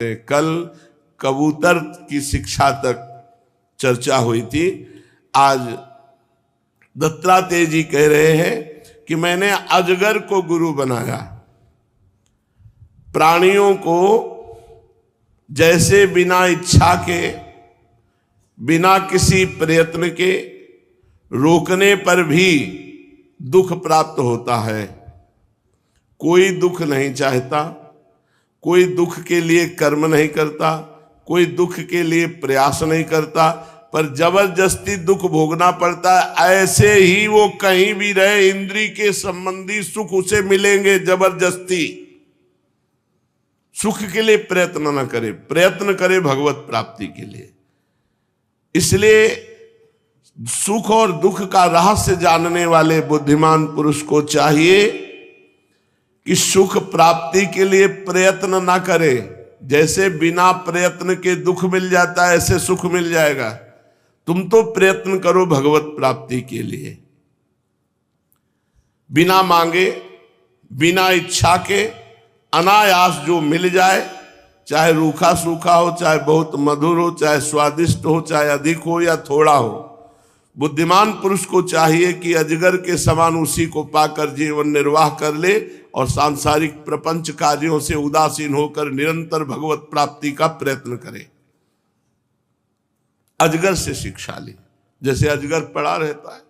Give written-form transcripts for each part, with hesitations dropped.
कल कबूतर की शिक्षा तक चर्चा हुई थी। आज दत्तात्रेय जी कह रहे हैं कि मैंने अजगर को गुरु बनाया। प्राणियों को जैसे बिना इच्छा के, बिना किसी प्रयत्न के रोकने पर भी दुख प्राप्त होता है। कोई दुख नहीं चाहता, कोई दुख के लिए कर्म नहीं करता, कोई दुख के लिए प्रयास नहीं करता, पर जबरदस्ती दुख भोगना पड़ता है। ऐसे ही वो कहीं भी रहे, इंद्रिय के संबंधी सुख उसे मिलेंगे जबरदस्ती। सुख के लिए प्रयत्न न करे, प्रयत्न करे भगवत प्राप्ति के लिए। इसलिए सुख और दुख का रहस्य जानने वाले बुद्धिमान पुरुष को चाहिए कि सुख प्राप्ति के लिए प्रयत्न ना करे। जैसे बिना प्रयत्न के दुख मिल जाता है, ऐसे सुख मिल जाएगा। तुम तो प्रयत्न करो भगवत प्राप्ति के लिए। बिना मांगे, बिना इच्छा के अनायास जो मिल जाए, चाहे रूखा सूखा हो, चाहे बहुत मधुर हो, चाहे स्वादिष्ट हो, चाहे अधिक हो या थोड़ा हो, बुद्धिमान पुरुष को चाहिए कि अजगर के समान उसी को पाकर जीवन निर्वाह कर ले और सांसारिक प्रपंच कार्यों से उदासीन होकर निरंतर भगवत प्राप्ति का प्रयत्न करे। अजगर से शिक्षा ली। जैसे अजगर पड़ा रहता है,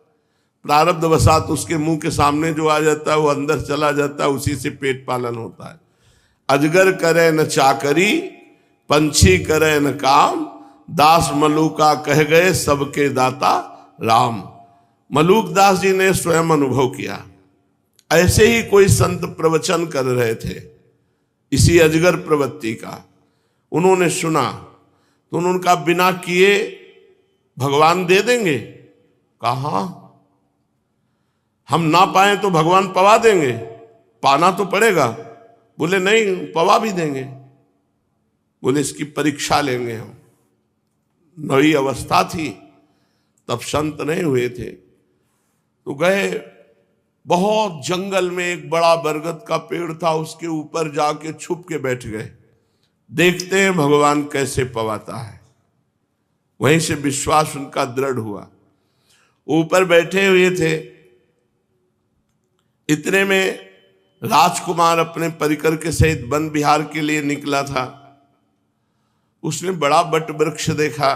प्रारब्ध वसात उसके मुंह के सामने जो आ जाता है वो अंदर चला जाता है, उसी से पेट पालन होता है। अजगर करे न चाकरी, पंछी करे न काम, दास मलूका कह गए सबके दाता राम। मलूक दास जी ने स्वयं अनुभव किया। ऐसे ही कोई संत प्रवचन कर रहे थे इसी अजगर प्रवृत्ति का। उन्होंने सुना तो उन्होंने कहा बिना किए भगवान दे देंगे। कहा हम ना पाए तो भगवान पवा देंगे, पाना तो पड़ेगा। बोले नहीं, पवा भी देंगे। बोले इसकी परीक्षा लेंगे हम। नई अवस्था थी, तब संत नहीं हुए थे। तो गए, बहुत जंगल में एक बड़ा बरगद का पेड़ था, उसके ऊपर जाके छुप के बैठ गए। देखते हैं भगवान कैसे पवाता है। वहीं से विश्वास उनका दृढ़ हुआ। ऊपर बैठे हुए थे, इतने में राजकुमार अपने परिकर के सहित वन विहार के लिए निकला था। उसने बड़ा बट वृक्ष देखा।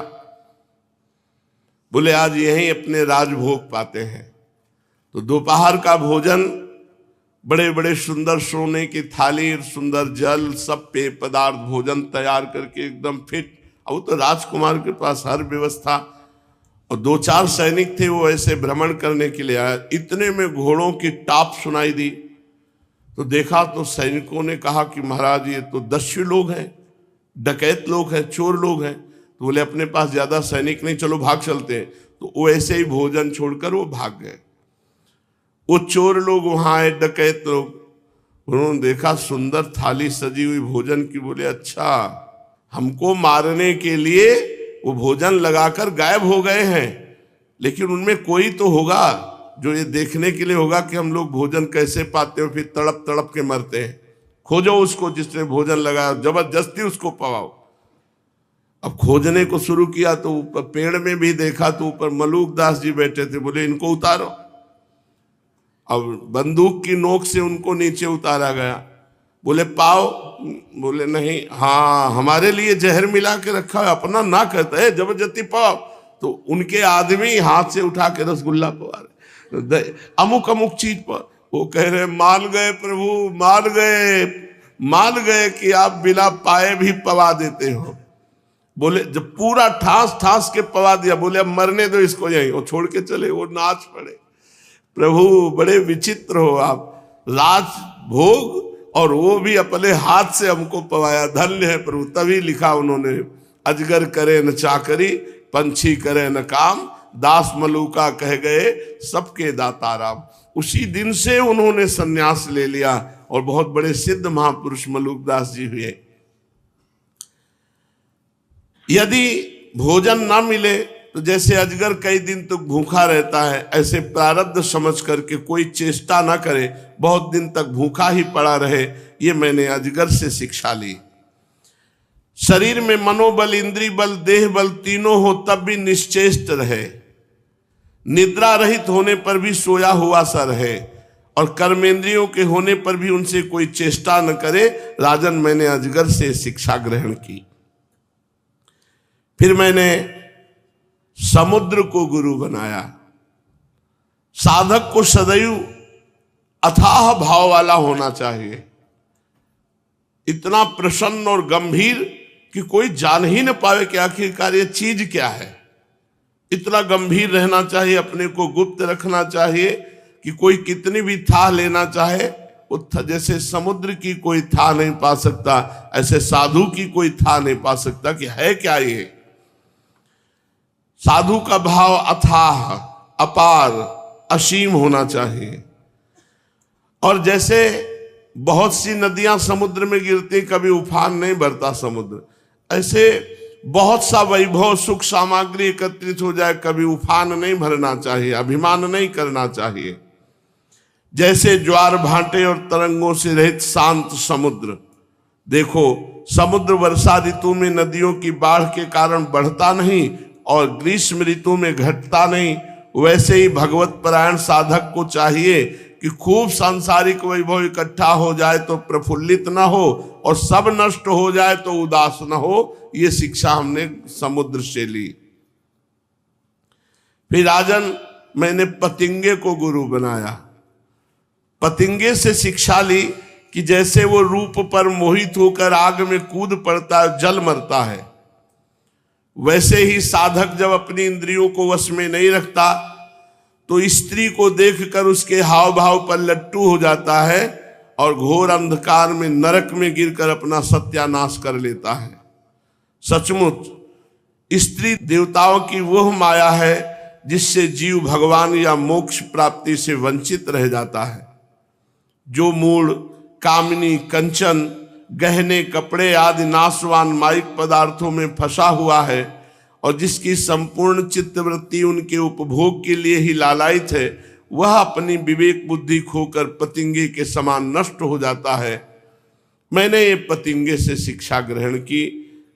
बोले आज यहीं अपने राजभोग पाते हैं। तो दोपहर का भोजन, बड़े बड़े सुंदर सोने की थाली, सुंदर जल, सब पेय पदार्थ, भोजन तैयार करके एकदम फिट। अब तो राजकुमार के पास हर व्यवस्था, और 2-4 सैनिक थे, वो ऐसे भ्रमण करने के लिए आया। इतने में घोड़ों की टाप सुनाई दी। तो देखा तो सैनिकों ने कहा कि महाराज ये तो दस्यु लोग हैं, डकैत लोग हैं, चोर लोग हैं। तो बोले अपने पास ज्यादा सैनिक नहीं, चलो भाग चलते हैं। तो वो ऐसे ही भोजन छोड़कर वो भाग गए। वो चोर लोग वहां आए, डकैत लोग, उन्होंने देखा सुंदर थाली सजी हुई भोजन की। बोले अच्छा, हमको मारने के लिए वो भोजन लगाकर गायब हो गए हैं, लेकिन उनमें कोई तो होगा जो ये देखने के लिए होगा कि हम लोग भोजन कैसे पाते हो, फिर तड़प तड़प के मरते हैं। खोजो उसको जिसने भोजन लगाया, जबरदस्ती उसको पवाओ। अब खोजने को शुरू किया तो ऊपर पेड़ में भी देखा तो ऊपर मलूक दास जी बैठे थे। बोले इनको उतारो। अब बंदूक की नोक से उनको नीचे उतारा गया। बोले पाओ। बोले नहीं, हाँ हमारे लिए जहर मिला के रखा है, अपना ना कहता है, जबरदस्ती पाओ। तो उनके आदमी हाथ से उठा के रसगुल्ला पवा रहे, अमुक अमुक चीज पर। वो कह रहे मान गए प्रभु, मान गए कि आप बिना पाए भी पवा देते हो। बोले जब पूरा ठास ठास के पवा दिया, बोले अब मरने दो इसको यहीं। वो छोड़ के चले, वो नाच पड़े। प्रभु बड़े विचित्र हो आप, राज भोग और वो भी अपने हाथ से हमको पवाया, धन्य है प्रभु। तभी लिखा उन्होंने, अजगर करे न चाकरी, पंछी करे न काम, दास मलूका कह गए सबके दाता राम। उसी दिन से उन्होंने संन्यास ले लिया और बहुत बड़े सिद्ध महापुरुष मलूक दास जी हुए। यदि भोजन ना मिले तो जैसे अजगर कई दिन तक भूखा रहता है, ऐसे प्रारब्ध समझ करके कोई चेष्टा ना करे, बहुत दिन तक भूखा ही पड़ा रहे। ये मैंने अजगर से शिक्षा ली। शरीर में मनोबल, इंद्रिय बल, देह बल तीनों हो तब भी निश्चेष्ट रहे, निद्रा रहित होने पर भी सोया हुआ सा रहे, और कर्मेंद्रियों के होने पर भी उनसे कोई चेष्टा न करे। राजन, मैंने अजगर से शिक्षा ग्रहण की। फिर मैंने समुद्र को गुरु बनाया। साधक को सदैव अथाह भाव वाला होना चाहिए, इतना प्रसन्न और गंभीर कि कोई जान ही न पावे कि आखिरकार ये चीज क्या है। इतना गंभीर रहना चाहिए, अपने को गुप्त रखना चाहिए कि कोई कितनी भी था लेना चाहे जैसे समुद्र की कोई था नहीं पा सकता, ऐसे साधु की कोई था नहीं पा सकता कि है क्या ये। साधु का भाव अथाह, अपार, असीम होना चाहिए। और जैसे बहुत सी नदियां समुद्र में गिरती, कभी उफान नहीं भरता समुद्र, ऐसे बहुत सा वैभव, सुख सामग्री एकत्रित हो जाए, कभी उफान नहीं भरना चाहिए, अभिमान नहीं करना चाहिए। जैसे ज्वार भाटे और तरंगों से रहित शांत समुद्र। देखो, समुद्र वर्षा ऋतु में नदियों की बाढ़ के कारण बढ़ता नहीं और ग्रीष्म ऋतु में घटता नहीं, वैसे ही भगवत परायण साधक को चाहिए कि खूब सांसारिक वैभव इकट्ठा हो जाए तो प्रफुल्लित ना हो, और सब नष्ट हो जाए तो उदास ना हो। ये शिक्षा हमने समुद्र से ली। फिर राजन, मैंने पतिंगे को गुरु बनाया। पतिंगे से शिक्षा ली कि जैसे वो रूप पर मोहित होकर आग में कूद पड़ता है, जल मरता है, वैसे ही साधक जब अपनी इंद्रियों को वश में नहीं रखता तो स्त्री को देखकर उसके हाव भाव पर लट्टू हो जाता है और घोर अंधकार में, नरक में गिरकर अपना सत्यानाश कर लेता है। सचमुच स्त्री देवताओं की वह माया है जिससे जीव भगवान या मोक्ष प्राप्ति से वंचित रह जाता है। जो मूल कामिनी, कंचन, गहने, कपड़े आदि नाशवान माइक पदार्थों में फंसा हुआ है और जिसकी संपूर्ण चित्तवृत्ति उनके उपभोग के लिए ही लालायित है, वह अपनी विवेक बुद्धि खोकर पतिंगे के समान नष्ट हो जाता है। मैंने ये पतिंगे से शिक्षा ग्रहण की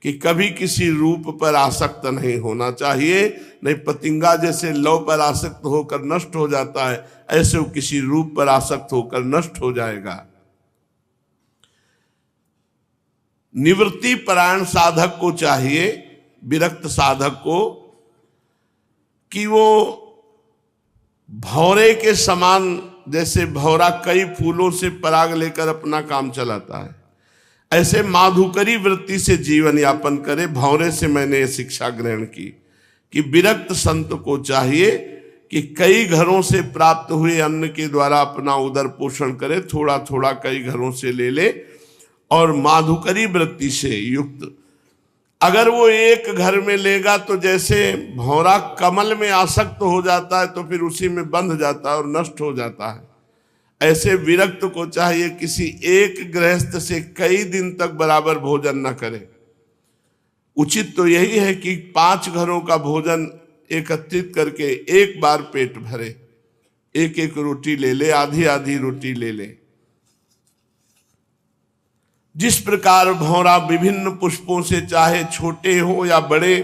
कि कभी किसी रूप पर आसक्त नहीं होना चाहिए, नहीं पतिंगा जैसे लौ पर आसक्त होकर नष्ट हो जाता है, ऐसे वो किसी रूप पर आसक्त होकर नष्ट हो जाएगा। निवृत्ति परायण साधक को चाहिए, विरक्त साधक को, कि वो भौरे के समान, जैसे भौरा कई फूलों से पराग लेकर अपना काम चलाता है, ऐसे माधुकरी वृत्ति से जीवन यापन करे। भौरे से मैंने ये शिक्षा ग्रहण की कि विरक्त संत को चाहिए कि कई घरों से प्राप्त हुए अन्न के द्वारा अपना उदर पोषण करे, थोड़ा थोड़ा कई घरों से ले ले, और माधुकरी वृत्ति से युक्त। अगर वो एक घर में लेगा तो जैसे भौरा कमल में आसक्त हो जाता है तो फिर उसी में बंध जाता है और नष्ट हो जाता है, ऐसे विरक्त को चाहिए किसी एक गृहस्थ से कई दिन तक बराबर भोजन न करे। उचित तो यही है कि 5 घरों का भोजन एकत्रित करके एक बार पेट भरे, एक एक रोटी ले ले, आधी आधी रोटी ले ले। जिस प्रकार भौरा विभिन्न पुष्पों से चाहे छोटे हो या बड़े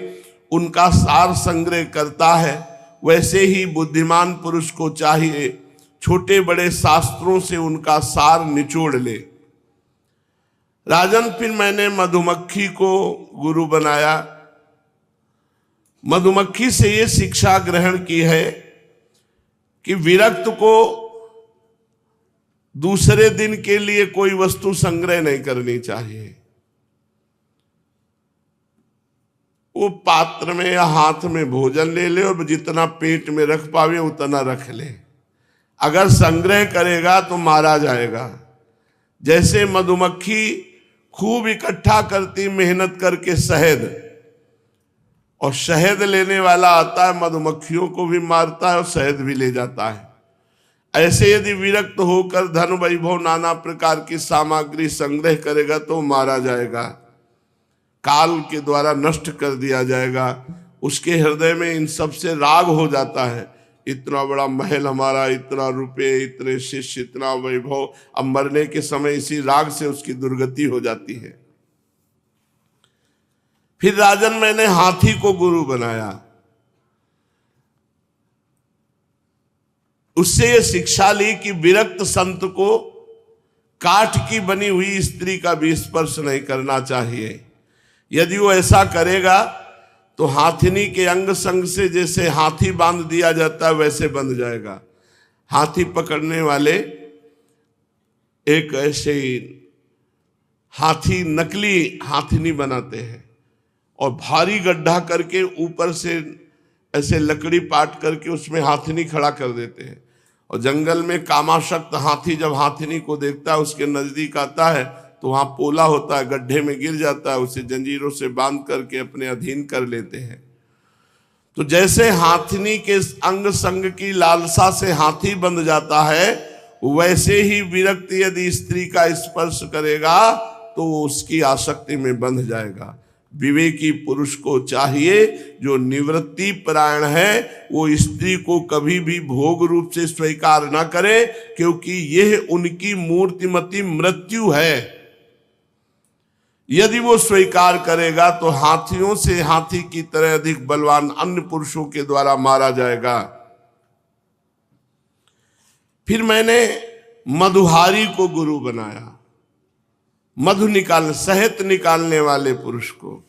उनका सार संग्रह करता है, वैसे ही बुद्धिमान पुरुष को चाहिए छोटे बड़े शास्त्रों से उनका सार निचोड़ ले। राजन, फिर मैंने मधुमक्खी को गुरु बनाया। मधुमक्खी से ये शिक्षा ग्रहण की है कि विरक्त को दूसरे दिन के लिए कोई वस्तु संग्रह नहीं करनी चाहिए। वो पात्र में या हाथ में भोजन ले ले और जितना पेट में रख पावे उतना रख ले। अगर संग्रह करेगा तो मारा जाएगा। जैसे मधुमक्खी खूब इकट्ठा करती मेहनत करके शहद, और शहद लेने वाला आता है मधुमक्खियों को भी मारता है और शहद भी ले जाता है, ऐसे यदि विरक्त होकर धन वैभव नाना प्रकार की सामग्री संग्रह करेगा तो मारा जाएगा, काल के द्वारा नष्ट कर दिया जाएगा। उसके हृदय में इन सब से राग हो जाता है, इतना बड़ा महल हमारा, इतना रुपए, इतने शिष्य, इतना वैभव, अब मरने के समय इसी राग से उसकी दुर्गति हो जाती है। फिर राजन मैंने हाथी को गुरु बनाया। उससे ये शिक्षा ली कि विरक्त संत को काठ की बनी हुई स्त्री का भी स्पर्श नहीं करना चाहिए। यदि वो ऐसा करेगा तो हाथिनी के अंग संग से जैसे हाथी बांध दिया जाता है वैसे बंध जाएगा। हाथी पकड़ने वाले एक ऐसे हाथी नकली हाथिनी बनाते हैं और भारी गड्ढा करके ऊपर से ऐसे लकड़ी पाट करके उसमें हाथिनी खड़ा कर देते हैं। और जंगल में कामाशक्त हाथी जब हाथिनी को देखता है, उसके नजदीक आता है तो वहां पोला होता है, गड्ढे में गिर जाता है, उसे जंजीरों से बांध करके अपने अधीन कर लेते हैं। तो जैसे हाथिनी के अंग संग की लालसा से हाथी बंध जाता है, वैसे ही विरक्त यदि स्त्री का स्पर्श करेगा तो उसकी आसक्ति में बंध जाएगा। विवेकी पुरुष को चाहिए जो निवृत्ति परायण है वो स्त्री को कभी भी भोग रूप से स्वीकार न करे, क्योंकि यह उनकी मूर्तिमती मृत्यु है। यदि वो स्वीकार करेगा तो हाथियों से हाथी की तरह अधिक बलवान अन्य पुरुषों के द्वारा मारा जाएगा। फिर मैंने मधुहारी को गुरु बनाया। मधु शहद निकालने वाले पुरुष को।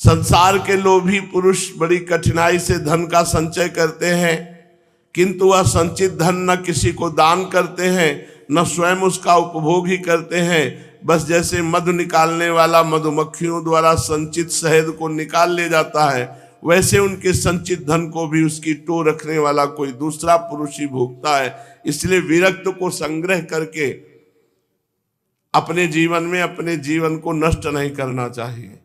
संसार के लोभी पुरुष बड़ी कठिनाई से धन का संचय करते हैं, किंतु वह संचित धन न किसी को दान करते हैं न स्वयं उसका उपभोग ही करते हैं। बस जैसे मधु निकालने वाला मधुमक्खियों द्वारा संचित शहद को निकाल ले जाता है, वैसे उनके संचित धन को भी उसकी टो रखने वाला कोई दूसरा पुरुष ही भोगता है। इसलिए विरक्त को संग्रह करके अपने जीवन में अपने जीवन को नष्ट नहीं करना चाहिए।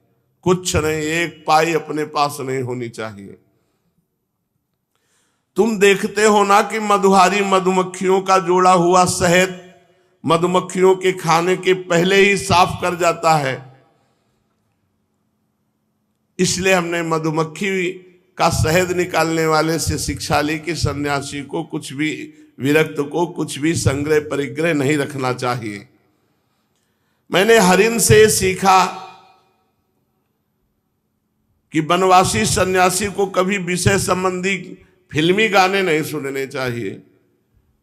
कुछ नहीं, एक पाई अपने पास नहीं होनी चाहिए। तुम देखते हो ना कि मधुहारी मधुमक्खियों का जोड़ा हुआ शहद मधुमक्खियों के खाने के पहले ही साफ कर जाता है। इसलिए हमने मधुमक्खी का शहद निकालने वाले से शिक्षा ली कि सन्यासी को कुछ भी, विरक्त को कुछ भी संग्रह परिग्रह नहीं रखना चाहिए। मैंने हरिण से सीखा कि वनवासी सन्यासी को कभी विषय संबंधी फिल्मी गाने नहीं सुनने चाहिए,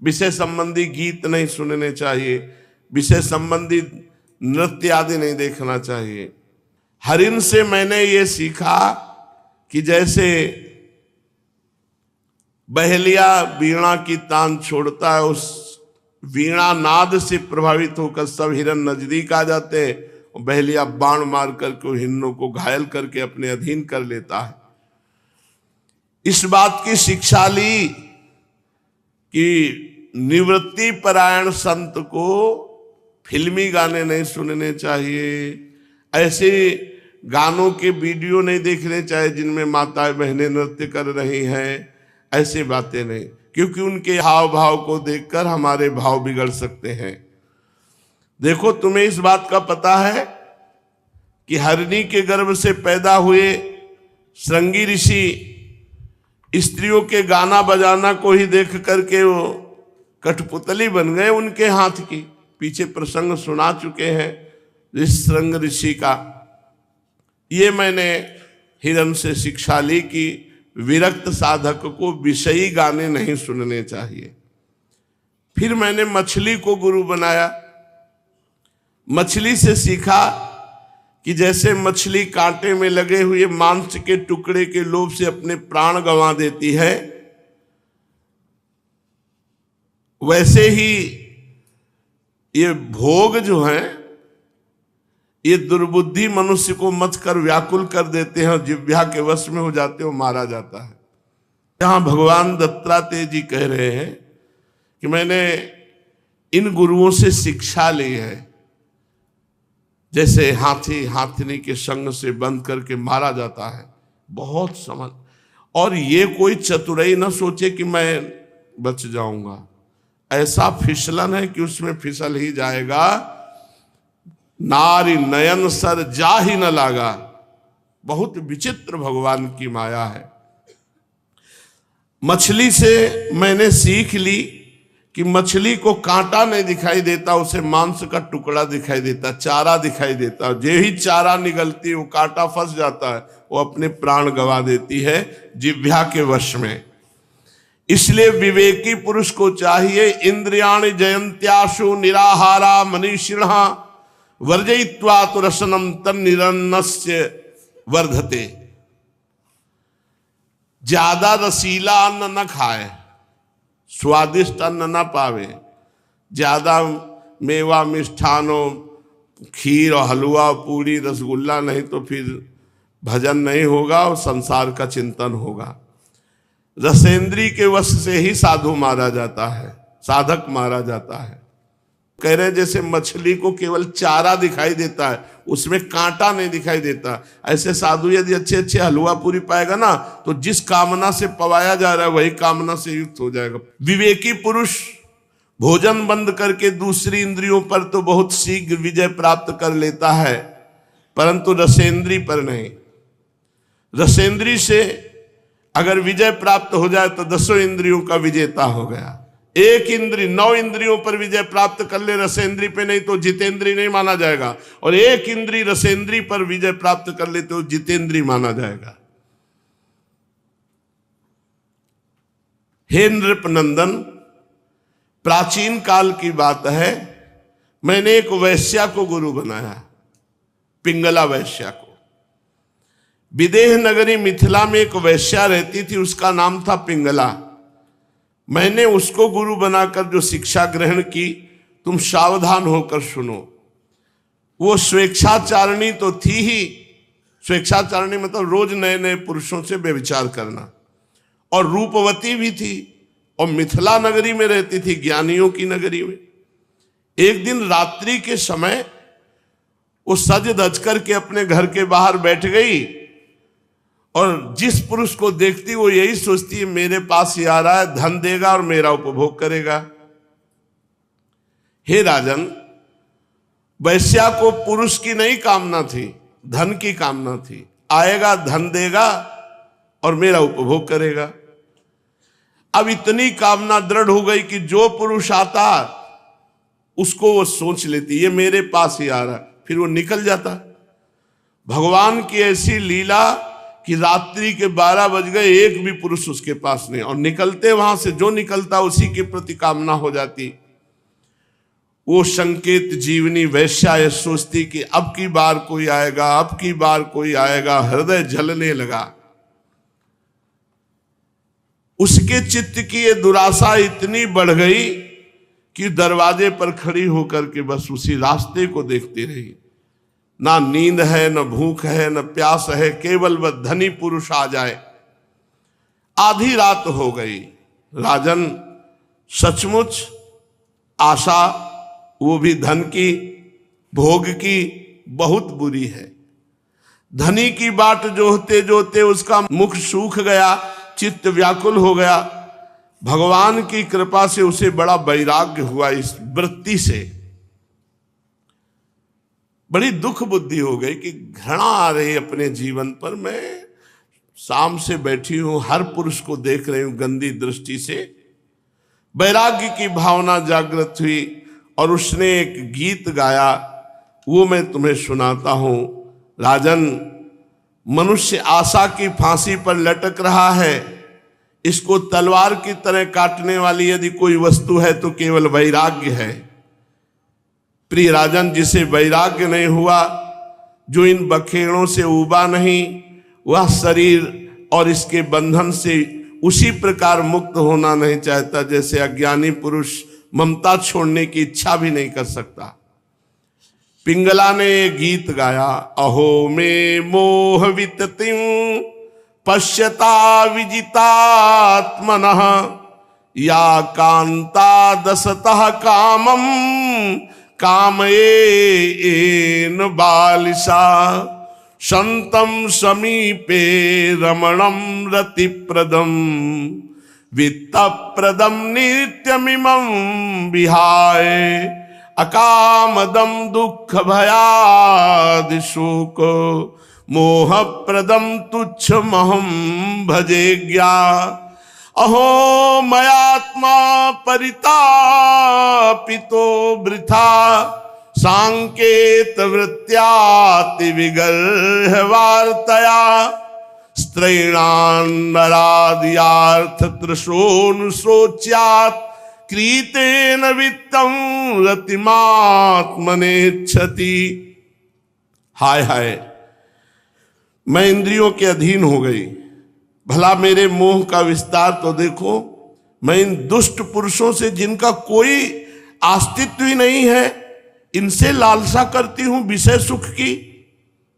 विषय संबंधी गीत नहीं सुनने चाहिए, विषय संबंधी नृत्य आदि नहीं देखना चाहिए। हरिण से मैंने ये सीखा कि जैसे बहेलिया वीणा की तान छोड़ता है, उस वीणा नाद से प्रभावित होकर सब हिरन नजदीक आ जाते हैं और बहेलिया बाण मार करके हिरणों को घायल करके अपने अधीन कर लेता है। इस बात की शिक्षा ली कि निवृत्ति परायण संत को फिल्मी गाने नहीं सुनने चाहिए, ऐसे गानों के वीडियो नहीं देखने चाहिए जिनमें माताएं बहनें नृत्य कर रही हैं, ऐसी बातें नहीं, क्योंकि उनके हाव भाव को देखकर हमारे भाव बिगड़ सकते हैं। देखो, तुम्हें इस बात का पता है कि हरणी के गर्भ से पैदा हुए श्रृंगी ऋषि स्त्रियों के गाना बजाना को ही देख करके वो कठपुतली बन गए उनके हाथ की। पीछे प्रसंग सुना चुके हैं इस श्रृंग ऋषि का। ये मैंने हिरण से शिक्षा ली कि विरक्त साधक को विषयी गाने नहीं सुनने चाहिए। फिर मैंने मछली को गुरु बनाया। मछली से सीखा कि जैसे मछली कांटे में लगे हुए मांस के टुकड़े के लोभ से अपने प्राण गंवा देती है, वैसे ही ये भोग जो है ये दुर्बुद्धि मनुष्य को मत कर व्याकुल कर देते हैं और जिह्वा के वश में हो जाते हो, मारा जाता है। यहां भगवान दत्तात्रेय जी कह रहे हैं कि मैंने इन गुरुओं से शिक्षा ली है। जैसे हाथी हाथिनी के संग से बंद करके मारा जाता है, बहुत समझ, और ये कोई चतुराई न सोचे कि मैं बच जाऊंगा। ऐसा फिसलन है कि उसमें फिसल ही जाएगा। नारी नयन सर जा ही न लागा। बहुत विचित्र भगवान की माया है। मछली से मैंने सीख ली कि मछली को कांटा नहीं दिखाई देता, उसे मांस का टुकड़ा दिखाई देता, चारा दिखाई देता। जे ही चारा निगलती वो कांटा फंस जाता है, वो अपने प्राण गंवा देती है जिह्वा के वश में। इसलिए विवेकी पुरुष को चाहिए इंद्रियाणि जयंत्याशु निराहारा मनीषिणः वर्जयित्वा तु रसनम तन्निरन्नस्य वर्धते। ज्यादा रसीला अन्न न खाए, स्वादिष्ट अन्न न पावे, ज्यादा मेवा मिष्ठानों खीर और हलवा पूरी रसगुल्ला नहीं तो फिर भजन नहीं होगा और संसार का चिंतन होगा। रसेंद्री के वश से ही साधु मारा जाता है, साधक मारा जाता है। कह रहे जैसे मछली को केवल चारा दिखाई देता है, उसमें कांटा नहीं दिखाई देता, ऐसे साधु यदि अच्छे अच्छे हलवा पूरी पाएगा ना तो जिस कामना से पवाया जा रहा है वही कामना से युक्त हो जाएगा। विवेकी पुरुष भोजन बंद करके दूसरी इंद्रियों पर तो बहुत शीघ्र विजय प्राप्त कर लेता है, परंतु रसेंद्री पर नहीं। रसेंद्री से अगर विजय प्राप्त हो जाए तो 10 इंद्रियों का विजेता हो गया। एक इंद्री 9 इंद्रियों पर विजय प्राप्त कर ले, रसेंद्री पे नहीं तो जितेंद्री नहीं माना जाएगा, और एक इंद्री रसेंद्री पर विजय प्राप्त कर ले तो जितेंद्री माना जाएगा। हे नृपनंदन, प्राचीन काल की बात है, मैंने एक वैश्या को गुरु बनाया, पिंगला वैश्या को। विदेह नगरी मिथिला में एक वैश्या रहती थी, उसका नाम था पिंगला। मैंने उसको गुरु बनाकर जो शिक्षा ग्रहण की, तुम सावधान होकर सुनो। वो स्वेच्छाचारिणी तो थी ही, स्वेच्छाचारिणी मतलब रोज नए नए पुरुषों से व्यभिचार करना, और रूपवती भी थी, और मिथिला नगरी में रहती थी, ज्ञानियों की नगरी में। एक दिन रात्रि के समय वो सज धज करके अपने घर के बाहर बैठ गई, और जिस पुरुष को देखती वो यही सोचती है मेरे पास ही आ रहा है, धन देगा और मेरा उपभोग करेगा। हे राजन, वैश्या को पुरुष की नहीं कामना थी, धन की कामना थी। आएगा, धन देगा और मेरा उपभोग करेगा। अब इतनी कामना दृढ़ हो गई कि जो पुरुष आता उसको वो सोच लेती ये मेरे पास ही आ रहा, फिर वो निकल जाता। भगवान की ऐसी लीला कि रात्रि के 12 बज गए, एक भी पुरुष उसके पास नहीं, और निकलते वहां से जो निकलता उसी के प्रति कामना हो जाती। वो संकेत जीवनी वैश्या ये सोचती कि अब की बार कोई आएगा, अब की बार कोई आएगा, हृदय जलने लगा। उसके चित्त की ये दुराशा इतनी बढ़ गई कि दरवाजे पर खड़ी होकर के बस उसी रास्ते को देखती रही। ना नींद है, न भूख है, न प्यास है, केवल वह धनी पुरुष आ जाए। आधी रात हो गई। राजन, सचमुच आशा, वो भी धन की, भोग की, बहुत बुरी है। धनी की बाट जोहते जोहते उसका मुख सूख गया, चित्त व्याकुल हो गया। भगवान की कृपा से उसे बड़ा वैराग्य हुआ इस वृत्ति से। बड़ी दुख बुद्धि हो गई कि घृणा आ रही अपने जीवन पर। मैं शाम से बैठी हूं, हर पुरुष को देख रही हूं गंदी दृष्टि से। वैराग्य की भावना जागृत हुई और उसने एक गीत गाया, वो मैं तुम्हें सुनाता हूं। राजन, मनुष्य आशा की फांसी पर लटक रहा है। इसको तलवार की तरह काटने वाली यदि कोई वस्तु है तो केवल वैराग्य है। प्रिय राजन, जिसे वैराग्य नहीं हुआ, जो इन बखेड़ों से उबा नहीं, वह शरीर और इसके बंधन से उसी प्रकार मुक्त होना नहीं चाहता जैसे अज्ञानी पुरुष ममता छोड़ने की इच्छा भी नहीं कर सकता। पिंगला ने गीत गाया, अहो में मोह विततिं पश्यता विजितात्मनः या कांता दसतः कामम कामयेन बालिशा संतम समीपे रमणम रतिप्रदम वित्तप्रदम नित्यमिमं विहाय अकामदम दुख भयादि शोक मोहप्रदम तुच्छमहं भजेज्ञा अहो मयात्मा परितापितो वृथा सांकेत वृत्त्याति विगर्ह वार्तया स्त्रैणान्नरादियार्थ तृशोऽनुशोच्यात् क्रीतेन वित्तं रतिमात्मनेच्छति। हाय हाय, मैं इंद्रियों के अधीन हो गई, भला मेरे मोह का विस्तार तो देखो। मैं इन दुष्ट पुरुषों से जिनका कोई अस्तित्व ही नहीं है, इनसे लालसा करती हूं विषय सुख की।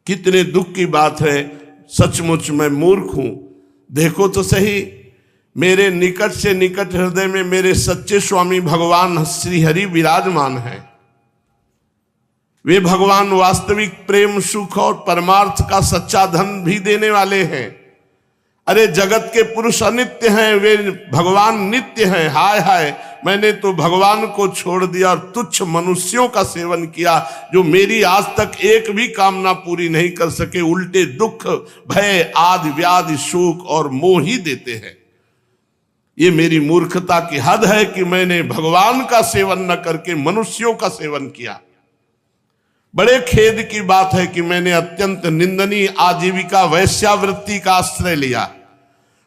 कितने दुख की बात है, सचमुच मैं मूर्ख हूं। देखो तो सही, मेरे निकट से निकट हृदय में मेरे सच्चे स्वामी भगवान श्री हरि विराजमान हैं। वे भगवान वास्तविक प्रेम सुख और परमार्थ का सच्चा धन भी देने वाले हैं। अरे जगत के पुरुष अनित्य हैं, वे भगवान नित्य हैं। हाय हाय, मैंने तो भगवान को छोड़ दिया और तुच्छ मनुष्यों का सेवन किया, जो मेरी आज तक एक भी कामना पूरी नहीं कर सके, उल्टे दुख भय आदि व्याधि शोक और मोह ही देते हैं। ये मेरी मूर्खता की हद है कि मैंने भगवान का सेवन न करके मनुष्यों का सेवन किया। बड़े खेद की बात है कि मैंने अत्यंत निंदनीय आजीविका वैश्यावृत्ति का आश्रय लिया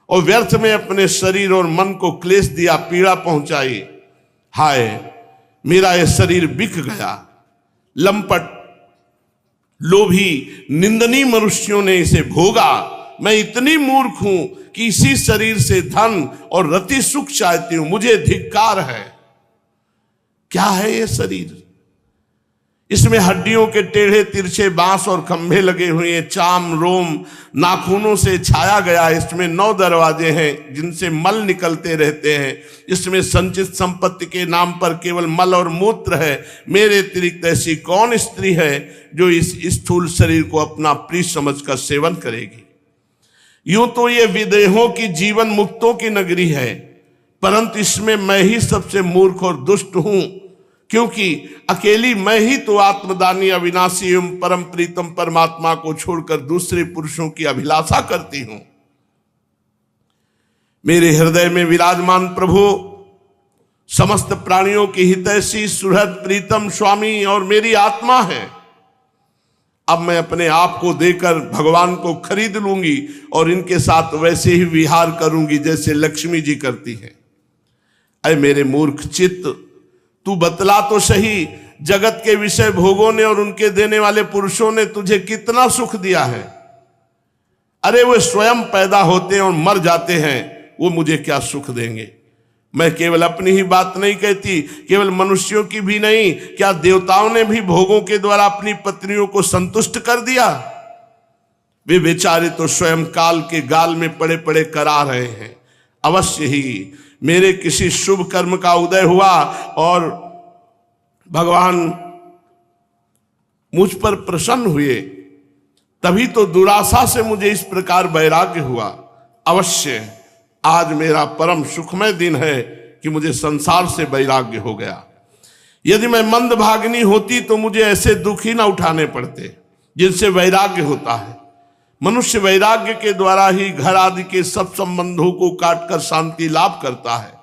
और व्यर्थ में अपने शरीर और मन को क्लेश दिया, पीड़ा पहुंचाई। हाय, मेरा यह शरीर बिक गया। लंपट लोभी निंदनीय मनुष्यों ने इसे भोगा। मैं इतनी मूर्ख हूं कि इसी शरीर से धन और रति सुख चाहती हूं। मुझे धिक्कार है। क्या है ये शरीर? इसमें हड्डियों के टेढ़े तिरछे बांस और खंभे लगे हुए हैं, चाम रोम नाखूनों से छाया गया। इसमें 9 दरवाजे हैं जिनसे मल निकलते रहते हैं। इसमें संचित संपत्ति के नाम पर केवल मल और मूत्र है। मेरे अतिरिक्त ऐसी कौन स्त्री है जो इस स्थूल शरीर को अपना प्रिय समझकर सेवन करेगी? यूं तो ये विदेहों की जीवन मुक्तों की नगरी है, परंतु इसमें मैं ही सबसे मूर्ख और दुष्ट हूं, क्योंकि अकेली मैं ही तो आत्मदानी अविनाशी एवं परम प्रीतम परमात्मा को छोड़कर दूसरे पुरुषों की अभिलाषा करती हूं। मेरे हृदय में विराजमान प्रभु समस्त प्राणियों की हितैषी सुहृद प्रीतम स्वामी और मेरी आत्मा है। अब मैं अपने आप को देकर भगवान को खरीद लूंगी और इनके साथ वैसे ही विहार करूंगी जैसे लक्ष्मी जी करती है। अरे मेरे मूर्ख चित्त, तू बतला तो सही, जगत के विषय भोगों ने और उनके देने वाले पुरुषों ने तुझे कितना सुख दिया है? अरे वे स्वयं पैदा होते हैं और मर जाते हैं, वो मुझे क्या सुख देंगे? मैं केवल अपनी ही बात नहीं कहती, केवल मनुष्यों की भी नहीं, क्या देवताओं ने भी भोगों के द्वारा अपनी पत्नियों को संतुष्ट कर दिया? वे बेचारे तो स्वयं काल के गाल में पड़े पड़े करा रहे हैं। अवश्य ही मेरे किसी शुभ कर्म का उदय हुआ और भगवान मुझ पर प्रसन्न हुए, तभी तो दुराशा से मुझे इस प्रकार वैराग्य हुआ। अवश्य आज मेरा परम सुखमय दिन है कि मुझे संसार से वैराग्य हो गया। यदि मैं मंदभागिनी होती तो मुझे ऐसे दुख ही ना उठाने पड़ते जिनसे वैराग्य होता है। मनुष्य वैराग्य के द्वारा ही घर आदि के सब संबंधों को काटकर शांति लाभ करता है।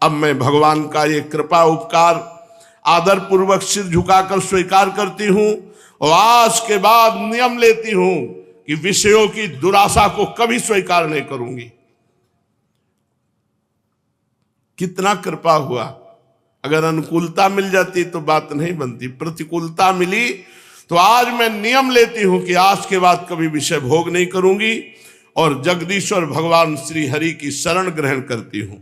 अब मैं भगवान का ये कृपा उपकार आदर पूर्वक सिर झुकाकर स्वीकार करती हूं और आज के बाद नियम लेती हूं कि विषयों की दुराशा को कभी स्वीकार नहीं करूंगी। कितना कृपा हुआ! अगर अनुकूलता मिल जाती तो बात नहीं बनती, प्रतिकूलता मिली तो आज मैं नियम लेती हूं कि आज के बाद कभी विषय भोग नहीं करूंगी और जगदीश्वर भगवान श्री हरि की शरण ग्रहण करती हूं।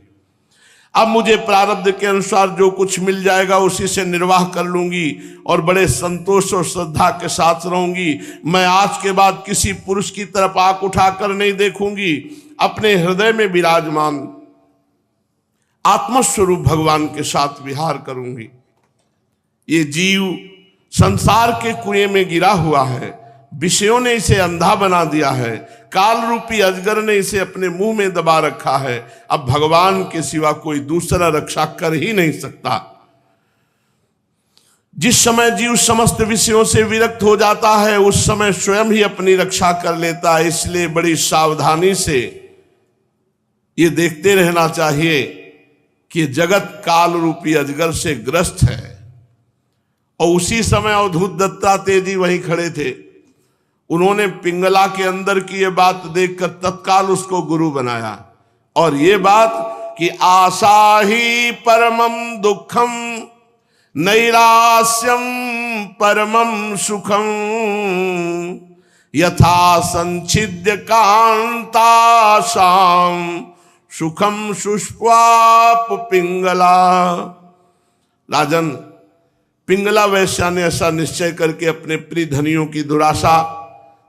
अब मुझे प्रारब्ध के अनुसार जो कुछ मिल जाएगा उसी से निर्वाह कर लूंगी और बड़े संतोष और श्रद्धा के साथ रहूंगी। मैं आज के बाद किसी पुरुष की तरफ आंख उठाकर नहीं देखूंगी। अपने हृदय में विराजमान आत्मस्वरूप भगवान के साथ विहार करूंगी। ये जीव संसार के कुएं में गिरा हुआ है, विषयों ने इसे अंधा बना दिया है, काल रूपी अजगर ने इसे अपने मुंह में दबा रखा है। अब भगवान के सिवा कोई दूसरा रक्षा कर ही नहीं सकता। जिस समय जीव समस्त विषयों से विरक्त हो जाता है उस समय स्वयं ही अपनी रक्षा कर लेता है। इसलिए बड़ी सावधानी से ये देखते रहना चाहिए कि जगत काल रूपी अजगर से ग्रस्त है। और उसी समय अवधूत दत्तात्रेय जी वहीं खड़े थे। उन्होंने पिंगला के अंदर की ये बात देखकर तत्काल उसको गुरु बनाया। और ये बात कि आशा ही परमम दुखम नैरास्यम परमम सुखम यथा संच्छिद्य कांताशाम सुखम शुष्पाप पिंगला। राजन, पिंगला वैश्या ने ऐसा निश्चय करके अपने प्रिय धनियों की दुराशा,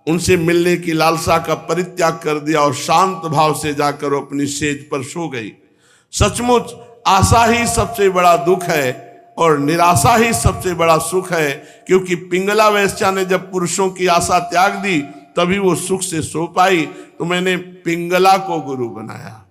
उनसे मिलने की लालसा का परित्याग कर दिया और शांत भाव से जाकर वो अपनी सेज पर सो गई। सचमुच आशा ही सबसे बड़ा दुख है और निराशा ही सबसे बड़ा सुख है, क्योंकि पिंगला वैश्या ने जब पुरुषों की आशा त्याग दी तभी वो सुख से सो पाई। तो मैंने पिंगला को गुरु बनाया।